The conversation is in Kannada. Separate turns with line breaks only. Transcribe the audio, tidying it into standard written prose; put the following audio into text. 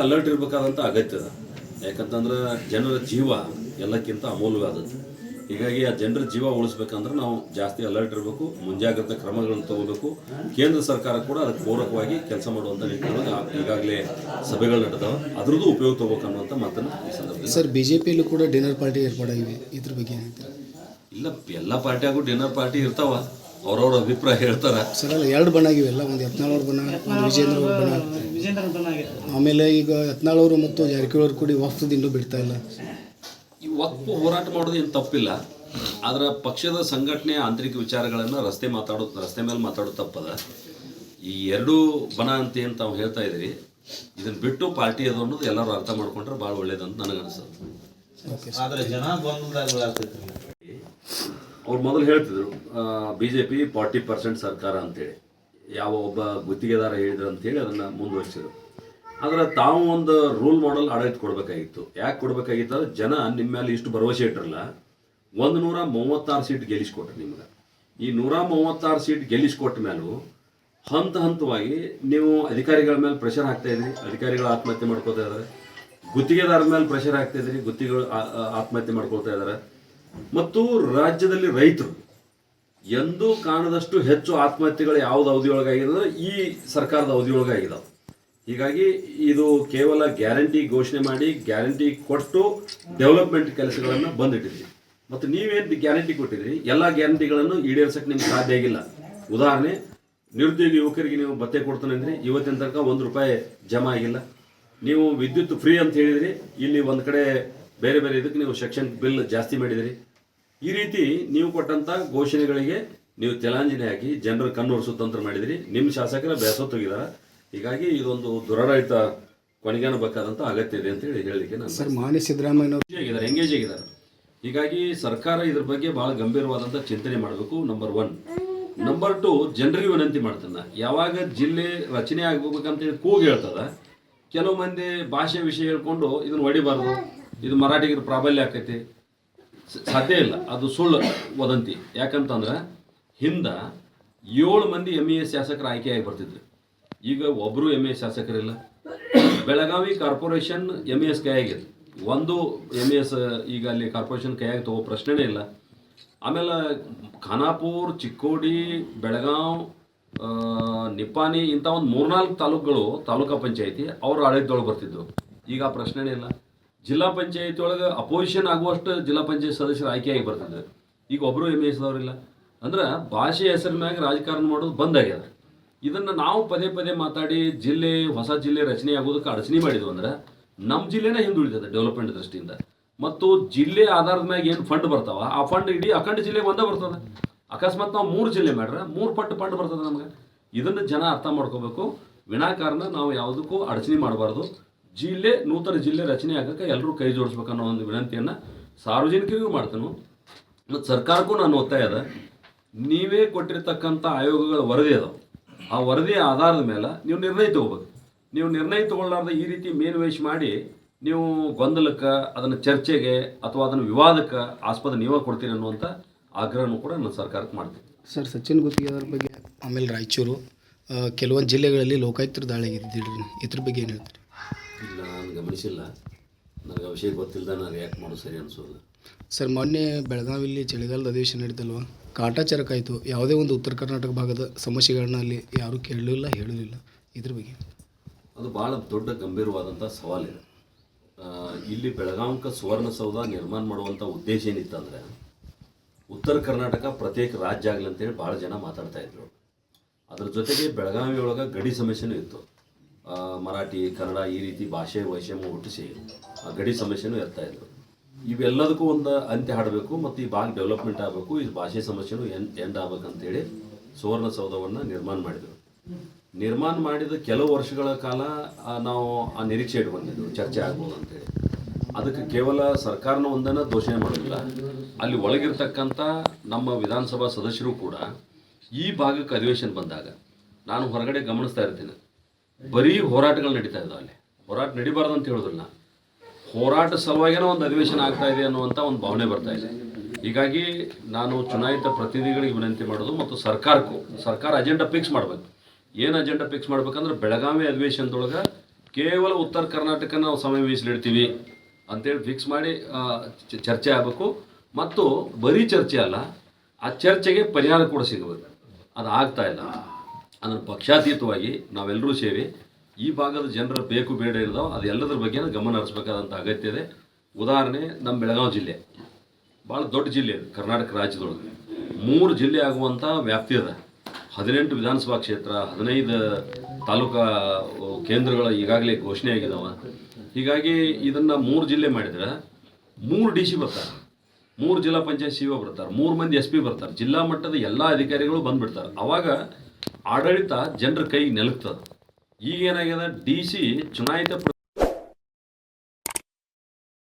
ಅಲರ್ಟ್ ಇರಬೇಕಾದಂಥ ಅಗತ್ಯ ಅದ. ಯಾಕಂತಂದ್ರೆ ಜನರ ಜೀವ ಎಲ್ಲಕ್ಕಿಂತ ಅಮೂಲ್ಯವಾದದ್ದು. ಹೀಗಾಗಿ ಆ ಜನರ ಜೀವ ಉಳಿಸ್ಬೇಕಂದ್ರೆ ನಾವು ಜಾಸ್ತಿ ಅಲರ್ಟ್ ಇರಬೇಕು, ಮುಂಜಾಗ್ರತಾ ಕ್ರಮಗಳನ್ನು ತಗೋಬೇಕು. ಕೇಂದ್ರ ಸರ್ಕಾರ ಕೂಡ ಅದಕ್ಕೆ ಪೂರಕವಾಗಿ ಕೆಲಸ ಮಾಡುವಂಥ ನಿಟ್ಟಿನೊಳಗೆ ಈಗಾಗಲೇ ಸಭೆಗಳು ನಡೆದಾವೆ, ಅದ್ರದ್ದು ಉಪಯೋಗ ತಗೋಬೇಕು ಅನ್ನುವಂಥ ಮಾತನ್ನು ಈ ಸಂದರ್ಭದಲ್ಲಿ.
ಸರ್, ಬಿಜೆಪಿಯಲ್ಲೂ ಕೂಡ ಡಿನ್ನರ್ ಪಾರ್ಟಿ ಏರ್ಪಾಡಾಗಿವೆ, ಇದ್ರ ಬಗ್ಗೆ ಏನಾಗ್ತದೆ?
ಇಲ್ಲ, ಎಲ್ಲ ಪಾರ್ಟಿಯಾಗೂ ಡಿನ್ನರ್ ಪಾರ್ಟಿ ಇರ್ತಾವ, ಅವ್ರವ್ರ ಅಭಿಪ್ರಾಯ ಹೇಳ್ತಾರೆ.
ಸರ್, ಅಲ್ಲ, ಎರಡು ಬಣ ಆಗಿವೆ ಅಲ್ಲ, ಒಂದು ಯತ್ನಾಳ್ ಅವ್ರ ಬಣ, ಒಂದು ವಿಜೇಂದ್ರ ಅವ್ರ ಬಣ. ಆಮೇಲೆ ಈಗ ಯತ್ನಾಳ್ ಅವರು ಮತ್ತು ಜಾರಕಿಹೊಳಿ ಅವರು ಕೂಡಿ ವಕ್ಫ್ದು ಇನ್ನೂ ಬಿಡ್ತಾ ಇಲ್ಲ.
ಈ ವಕ್ಫ್ ಹೋರಾಟ ಮಾಡೋದು ಏನು ತಪ್ಪಿಲ್ಲ, ಆದ್ರೆ ಪಕ್ಷದ ಸಂಘಟನೆ ಆಂತರಿಕ ವಿಚಾರಗಳನ್ನು ರಸ್ತೆ ಮೇಲೆ ಮಾತಾಡೋದು ತಪ್ಪದ. ಈ ಎರಡೂ ಬಣ ಅಂತ ಏನು ತಾವು ಹೇಳ್ತಾ ಇದ್ದೀರಿ, ಇದನ್ನು ಬಿಟ್ಟು ಪಾರ್ಟಿ ಅದು ಅನ್ನೋದು ಎಲ್ಲರೂ ಅರ್ಥ ಮಾಡ್ಕೊಂಡ್ರೆ ಭಾಳ ಒಳ್ಳೇದಂತ ನನಗನ್ಸುತ್ತೆ. ಅವ್ರು ಮೊದಲು ಹೇಳ್ತಿದ್ರು BJP 40% ಸರ್ಕಾರ ಅಂತೇಳಿ, ಯಾವ ಒಬ್ಬ ಗುತ್ತಿಗೆದಾರ ಹೇಳಿದ್ರು ಅಂತೇಳಿ ಅದನ್ನು ಮುಂದುವರಿಸಿದ್ರು. ಆದರೆ ತಾವು ಒಂದು ರೂಲ್ ಮಾಡೆಲ್ ಆಡಳಿತ ಕೊಡಬೇಕಾಗಿತ್ತು. ಯಾಕೆ ಕೊಡಬೇಕಾಗಿತ್ತು ಅಂದರೆ, ಜನ ನಿಮ್ಮ ಮೇಲೆ ಇಷ್ಟು ಭರವಸೆ ಇಟ್ಟಿರಲ್ಲ, 136 ಸೀಟ್ ಗೆಲ್ಲಿಸ್ಕೊಟ್ರು ನಿಮ್ಗೆ. ಈ 136 ಸೀಟ್ ಗೆಲ್ಲಿಸ್ಕೊಟ್ಟ ಮೇಲೂ ಹಂತವಾಗಿ ನೀವು ಅಧಿಕಾರಿಗಳ ಮೇಲೆ ಪ್ರೆಷರ್ ಹಾಕ್ತಾ ಇದ್ರಿ, ಅಧಿಕಾರಿಗಳು ಆತ್ಮಹತ್ಯೆ ಮಾಡ್ಕೋತಾ ಇದ್ದಾರೆ. ಗುತ್ತಿಗೆದಾರರ ಮೇಲೆ ಪ್ರೆಷರ್ ಹಾಕ್ತಾ ಇದ್ರಿ, ಗುತ್ತಿಗೆಗಳು ಆತ್ಮಹತ್ಯೆ ಮಾಡ್ಕೊಳ್ತಾ ಇದ್ದಾರೆ. ಮತ್ತು ರಾಜ್ಯದಲ್ಲಿ ರೈತರು ಎಂದೂ ಕಾಣದಷ್ಟು ಹೆಚ್ಚು ಆತ್ಮಹತ್ಯೆಗಳು ಯಾವ್ದು ಅವಧಿಯೊಳಗಾಗಿದೆ, ಈ ಸರ್ಕಾರದ ಅವಧಿಯೊಳಗಾಗಿದ್ದಾವೆ. ಹೀಗಾಗಿ ಇದು ಕೇವಲ ಗ್ಯಾರಂಟಿ ಘೋಷಣೆ ಮಾಡಿ, ಗ್ಯಾರಂಟಿ ಕೊಟ್ಟು ಡೆವಲಪ್ಮೆಂಟ್ ಕೆಲಸಗಳನ್ನು ಬಂದಿಟ್ಟಿದ್ರಿ. ಮತ್ತು ನೀವೇನು ಗ್ಯಾರಂಟಿ ಕೊಟ್ಟಿದ್ರಿ, ಎಲ್ಲ ಗ್ಯಾರಂಟಿಗಳನ್ನು ಈಡೇರಿಸಕ್ಕೆ ನಿಮ್ಗೆ ಸಾಧ್ಯ ಆಗಿಲ್ಲ. ಉದಾಹರಣೆ, ನಿರುದ್ಯೋಗಿ ಯುವಕರಿಗೆ ನೀವು ಭತ್ಯೆ ಕೊಡ್ತಾನೆ ಅಂದ್ರೆ ಇವತ್ತಿನ ತನಕ ₹1 ಜಮಾ ಆಗಿಲ್ಲ. ನೀವು ವಿದ್ಯುತ್ ಫ್ರೀ ಅಂತ ಹೇಳಿದ್ರಿ, ಇಲ್ಲಿ ಒಂದು ಕಡೆ ಬೇರೆ ಬೇರೆ ಇದಕ್ಕೆ ನೀವು ಸೆಕ್ಷನ್ ಬಿಲ್ ಜಾಸ್ತಿ ಮಾಡಿದಿರಿ. ಈ ರೀತಿ ನೀವು ಕೊಟ್ಟಂಥ ಘೋಷಣೆಗಳಿಗೆ ನೀವು ತೆಲಾಂಜನೆ ಹಾಕಿ ಜನರ ಕಣ್ಣೊರೆಸೋ ತಂತ್ರ ಮಾಡಿದಿರಿ. ನಿಮ್ಮ ಶಾಸಕರ ಬೇಸತ್ತೋಗಿದ್ದಾರೆ. ಹೀಗಾಗಿ ಇದೊಂದು ದುರಾಡಳಿತ ಕೊನೆಗಾಣಬೇಕಾದಂಥ ಅಗತ್ಯ ಇದೆ ಅಂತ ಹೇಳಲಿಕ್ಕೆ ನಾನು
ಸರ್, ಮಾನ್ಯ ಸಿದ್ದರಾಮಯ್ಯ
ಎಂಗೇಜ್ ಆಗಿದ್ದಾರೆ. ಹೀಗಾಗಿ ಸರ್ಕಾರ ಇದ್ರ ಬಗ್ಗೆ ಭಾಳ ಗಂಭೀರವಾದಂಥ ಚಿಂತನೆ ಮಾಡಬೇಕು. ನಂಬರ್ 1. ನಂಬರ್ 2, ಜನರಿಗೆ ವಿನಂತಿ ಮಾಡ್ತಾನೆ, ಯಾವಾಗ ಜಿಲ್ಲೆ ರಚನೆ ಆಗ್ಬೇಕಂತೇಳಿ ಕೂಗು ಹೇಳ್ತದ, ಕೆಲವು ಮಂದಿ ಭಾಷೆ ವಿಷಯ ಹೇಳ್ಕೊಂಡು ಇದನ್ನು ಹೊಡಿಬಾರ್ದು, ಇದು ಮರಾಠಿಗರ ಪ್ರಾಬಲ್ಯ ಆಕೈತಿ. ಸಾಧ್ಯ ಇಲ್ಲ, ಅದು ಸುಳ್ಳು ವದಂತಿ. ಯಾಕಂತಂದ್ರೆ ಹಿಂದೆ 7 ಮಂದಿ MES ಶಾಸಕರು ಆಯ್ಕೆಯಾಗಿ ಬರ್ತಿದ್ರು. ಈಗ ಒಬ್ಬರು MES ಶಾಸಕರಿಲ್ಲ. ಬೆಳಗಾವಿ ಕಾರ್ಪೊರೇಷನ್ MES ಕೈಯಾಗಿದೆ, ಒಂದು MES ಈಗ ಅಲ್ಲಿ ಕಾರ್ಪೊರೇಷನ್ ಕೈಯಾಗಿ ತಗೋ ಪ್ರಶ್ನೆನೇ ಇಲ್ಲ. ಆಮೇಲೆ ಖಾನಾಪುರ, ಚಿಕ್ಕೋಡಿ, ಬೆಳಗಾವ್, ನಿಪ್ಪಾಣಿ ಇಂಥ ಒಂದು 3-4 ತಾಲೂಕುಗಳು ತಾಲೂಕಾ ಪಂಚಾಯಿತಿ ಅವ್ರ ಆಡಳಿತದೊಳಗೆ ಬರ್ತಿದ್ವು. ಈಗ ಆ ಪ್ರಶ್ನೆನೇ ಇಲ್ಲ. ಜಿಲ್ಲಾ ಪಂಚಾಯತಿ ಒಳಗೆ ಅಪೋಸಿಷನ್ ಆಗುವಷ್ಟು ಜಿಲ್ಲಾ ಪಂಚಾಯತ್ ಸದಸ್ಯರು ಆಯ್ಕೆಯಾಗಿ ಬರ್ತಿದ್ರು. ಈಗ ಒಬ್ಬರು MES ದವರಿಲ್ಲ. ಅಂದ್ರೆ ಭಾಷೆ ಹೆಸರ ಮ್ಯಾಗ ರಾಜಕಾರಣ ಮಾಡೋದು ಬಂದಾಗ್ಯದ. ಇದನ್ನು ನಾವು ಪದೇ ಪದೇ ಮಾತಾಡಿ ಹೊಸ ಜಿಲ್ಲೆ ರಚನೆ ಆಗೋದಕ್ಕೆ ಅಡಚಣೆ ಮಾಡಿದ್ವು ಅಂದ್ರೆ ನಮ್ಮ ಜಿಲ್ಲೆನೇ ಹಿಂದುಳಿತದೆ ಡೆವಲಪ್ಮೆಂಟ್ ದೃಷ್ಟಿಯಿಂದ. ಮತ್ತು ಜಿಲ್ಲೆ ಆಧಾರದ ಮ್ಯಾಗ ಏನು ಫಂಡ್ ಬರ್ತಾವ, ಆ ಫಂಡ್ ಇಡೀ ಅಖಂಡ ಜಿಲ್ಲೆಗೆ ಒಂದೇ ಬರ್ತದೆ. ಅಕಸ್ಮಾತ್ ನಾವು 3 ಜಿಲ್ಲೆ ಮಾಡ್ರೆ 3 ಪಟ್ಟು ಫಂಡ್ ಬರ್ತದೆ ನಮಗೆ. ಇದನ್ನು ಜನ ಅರ್ಥ ಮಾಡ್ಕೋಬೇಕು. ವಿನಾಕಾರಣ ನಾವು ಯಾವುದಕ್ಕೂ ಅಡಚಣೆ ಮಾಡಬಾರ್ದು. ನೂತನ ಜಿಲ್ಲೆ ರಚನೆ ಆಗೋಕ್ಕೆ ಎಲ್ಲರೂ ಕೈ ಜೋಡಿಸ್ಬೇಕನ್ನೋ ಒಂದು ವಿನಂತಿಯನ್ನು ಸಾರ್ವಜನಿಕರಿಗೂ ಮಾಡ್ತೇನೆ. ಮತ್ತು ಸರ್ಕಾರಕ್ಕೂ ನಾನು ಒತ್ತಾಯ ಅದ, ನೀವೇ ಕೊಟ್ಟಿರ್ತಕ್ಕಂಥ ಆಯೋಗಗಳ ವರದಿ ಅದಾವೆ, ಆ ವರದಿಯ ಆಧಾರದ ಮೇಲೆ ನೀವು ನಿರ್ಣಯ ತಗೋಬೇಕು. ನೀವು ನಿರ್ಣಯ ತಗೊಳ್ಳಾರ್ದ ಈ ರೀತಿ ಮೇಲ್ವೇಷ್ ಮಾಡಿ ನೀವು ಗೊಂದಲಕ್ಕೆ, ಅದನ್ನು ಚರ್ಚೆಗೆ ಅಥವಾ ಅದನ್ನು ವಿವಾದಕ್ಕೆ ಆಸ್ಪದ ನೀವೇ ಕೊಡ್ತೀರಿ ಅನ್ನುವಂಥ ಆಗ್ರಹನೂ ಕೂಡ ನಾನು ಸರ್ಕಾರಕ್ಕೆ ಮಾಡ್ತೀನಿ.
ಸರ್, ಸಚಿನ್ ಗುತ್ತಿಗೆದಾರ ಬಗ್ಗೆ, ಆಮೇಲೆ ರಾಯಚೂರು, ಕೆಲವೊಂದು ಜಿಲ್ಲೆಗಳಲ್ಲಿ ಲೋಕಾಯುಕ್ತರು ದಾಳಿ ಆಗಿದ್ದಿಲ್ಲ, ಇದ್ರ ಬಗ್ಗೆ ಏನು ಹೇಳ್ತೀರಿ?
ಇಲ್ಲ, ನಾನು ಗಮನಿಸಿಲ್ಲ. ನನಗೆ ವಿಷಯ ಗೊತ್ತಿಲ್ಲದ ನಾನು ರಿಯಾಕ್ಟ್ ಮಾಡೋದು ಸರಿ ಅನಿಸೋದು.
ಸರ್, ಮೊನ್ನೆ ಬೆಳಗಾವಿಯಲ್ಲಿ ಚಳಿಗಾಲದ ಅಧಿವೇಶನ ನಡೀತಲ್ವ, ಕಾಟಾಚಾರಕ್ಕಾಯಿತು. ಯಾವುದೇ ಒಂದು ಉತ್ತರ ಕರ್ನಾಟಕ ಭಾಗದ ಸಮಸ್ಯೆಗಳನ್ನ ಅಲ್ಲಿ ಯಾರೂ ಕೇಳಲಿಲ್ಲ, ಹೇಳಲಿಲ್ಲ. ಇದ್ರ ಬಗ್ಗೆ
ಅದು ಭಾಳ ದೊಡ್ಡ ಗಂಭೀರವಾದಂಥ ಸವಾಲಿದೆ. ಇಲ್ಲಿ ಬೆಳಗಾವಿಗೆ ಸುವರ್ಣಸೌಧ ನಿರ್ಮಾಣ ಮಾಡುವಂಥ ಉದ್ದೇಶ ಏನಿತ್ತಂದರೆ, ಉತ್ತರ ಕರ್ನಾಟಕ ಪ್ರತ್ಯೇಕ ರಾಜ್ಯ ಆಗಲಿ ಅಂತೇಳಿ ಭಾಳ ಜನ ಮಾತಾಡ್ತಾ ಇದ್ರು. ಅದ್ರ ಜೊತೆಗೆ ಬೆಳಗಾವಿ ಒಳಗೆ ಗಡಿ ಸಮಸ್ಯೆನೂ ಇತ್ತು. ಮರಾಠಿ, ಕನ್ನಡ ಈ ರೀತಿ ಭಾಷೆ ವೈಷಮ್ಯ ಹುಟ್ಟಿಸಿ ಆ ಗಡಿ ಸಮಸ್ಯೆನೂ ಇರ್ತಾಯಿದ್ರು. ಇವೆಲ್ಲದಕ್ಕೂ ಒಂದು ಅಂತ್ಯ ಹಾಡಬೇಕು ಮತ್ತು ಈ ಭಾಗ ಡೆವಲಪ್ಮೆಂಟ್ ಆಗಬೇಕು, ಈ ಭಾಷೆ ಸಮಸ್ಯೆನೂ ಎಂಡ್ ಆಗ್ಬೇಕಂತೇಳಿ ಸುವರ್ಣಸೌಧವನ್ನು ನಿರ್ಮಾಣ ಮಾಡಿದರು. ನಿರ್ಮಾಣ ಮಾಡಿದ ಕೆಲವು ವರ್ಷಗಳ ಕಾಲ ನಾವು ಆ ನಿರೀಕ್ಷೆ ಇಟ್ಕೊಂಡಿದ್ದು ಚರ್ಚೆ ಆಗ್ಬೋದು ಅಂತೇಳಿ. ಅದಕ್ಕೆ ಕೇವಲ ಸರ್ಕಾರನ ಒಂದನ್ನು ದೋಷಣೆ ಮಾಡೋದಿಲ್ಲ, ಅಲ್ಲಿ ಒಳಗಿರ್ತಕ್ಕಂಥ ನಮ್ಮ ವಿಧಾನಸಭಾ ಸದಸ್ಯರು ಕೂಡ ಈ ಭಾಗಕ್ಕೆ ಅಧಿವೇಶನ ಬಂದಾಗ ನಾನು ಹೊರಗಡೆ ಗಮನಿಸ್ತಾ ಇರ್ತೀನಿ, ಬರೀ ಹೋರಾಟಗಳು ನಡೀತಾ ಇದ್ದಾವೆ. ಅಲ್ಲಿ ಹೋರಾಟ ನಡಿಬಾರ್ದು ಅಂತ ಹೇಳೋದಿಲ್ಲ, ಹೋರಾಟ ಸಲುವಾಗಿಯೇ ಒಂದು ಅಧಿವೇಶನ ಆಗ್ತಾ ಇದೆ ಅನ್ನುವಂಥ ಒಂದು ಭಾವನೆ ಬರ್ತಾ ಇದೆ. ಹೀಗಾಗಿ ನಾನು ಚುನಾಯಿತ ಪ್ರತಿನಿಧಿಗಳಿಗೆ ವಿನಂತಿ ಮಾಡೋದು ಮತ್ತು ಸರ್ಕಾರ ಅಜೆಂಡಾ ಫಿಕ್ಸ್ ಮಾಡಬೇಕು. ಏನು ಅಜೆಂಡಾ ಫಿಕ್ಸ್ ಮಾಡ್ಬೇಕಂದ್ರೆ, ಬೆಳಗಾವಿ ಅಧಿವೇಶನದೊಳಗೆ ಕೇವಲ ಉತ್ತರ ಕರ್ನಾಟಕ ನಾವು ಸಮಯ ಮೀಸಲಿಡ್ತೀವಿ ಅಂತೇಳಿ ಫಿಕ್ಸ್ ಮಾಡಿ ಚರ್ಚೆ ಆಗಬೇಕು. ಮತ್ತು ಬರೀ ಚರ್ಚೆ ಅಲ್ಲ, ಆ ಚರ್ಚೆಗೆ ಪರಿಹಾರ ಕೂಡ ಸಿಗಬೇಕು. ಅದು ಆಗ್ತಾ ಇಲ್ಲ. ಅದನ್ನು ಪಕ್ಷಾತೀತವಾಗಿ ನಾವೆಲ್ಲರೂ ಸೇರಿ ಈ ಭಾಗದ ಜನರ ಬೇಕು ಬೇಡ ಇರೋದು ಅದೆಲ್ಲದ್ರ ಬಗ್ಗೆ ಗಮನ ಹರಿಸ್ಬೇಕಾದಂಥ ಅಗತ್ಯ ಇದೆ. ಉದಾಹರಣೆ, ನಮ್ಮ ಬೆಳಗಾವಿ ಜಿಲ್ಲೆ ಭಾಳ ದೊಡ್ಡ ಜಿಲ್ಲೆ ಅದು ಕರ್ನಾಟಕ ರಾಜ್ಯದೊಳಗೆ. 3 ಜಿಲ್ಲೆ ಆಗುವಂಥ ವ್ಯಾಪ್ತಿ ಅದ. 18 ವಿಧಾನಸಭಾ ಕ್ಷೇತ್ರ, 15 ತಾಲೂಕಾ ಕೇಂದ್ರಗಳ ಈಗಾಗಲೇ ಘೋಷಣೆ ಆಗಿದಾವ. ಹೀಗಾಗಿ ಇದನ್ನು 3 ಜಿಲ್ಲೆ ಮಾಡಿದ್ರೆ 3 DC ಬರ್ತಾರೆ, 3 ಜಿಲ್ಲಾ ಪಂಚಾಯತ್ CO ಬರ್ತಾರೆ, 3 ಮಂದಿ SP ಬರ್ತಾರೆ, ಜಿಲ್ಲಾ ಮಟ್ಟದ ಎಲ್ಲ ಅಧಿಕಾರಿಗಳು ಬಂದುಬಿಡ್ತಾರೆ. ಆವಾಗ ಆಡಳಿತ ಜನರ ಕೈಗೆ ನೆಲಗ್ತದೆ. ಈಗೇನಾಗ್ಯದ, DC ಚುನಾಯಿತ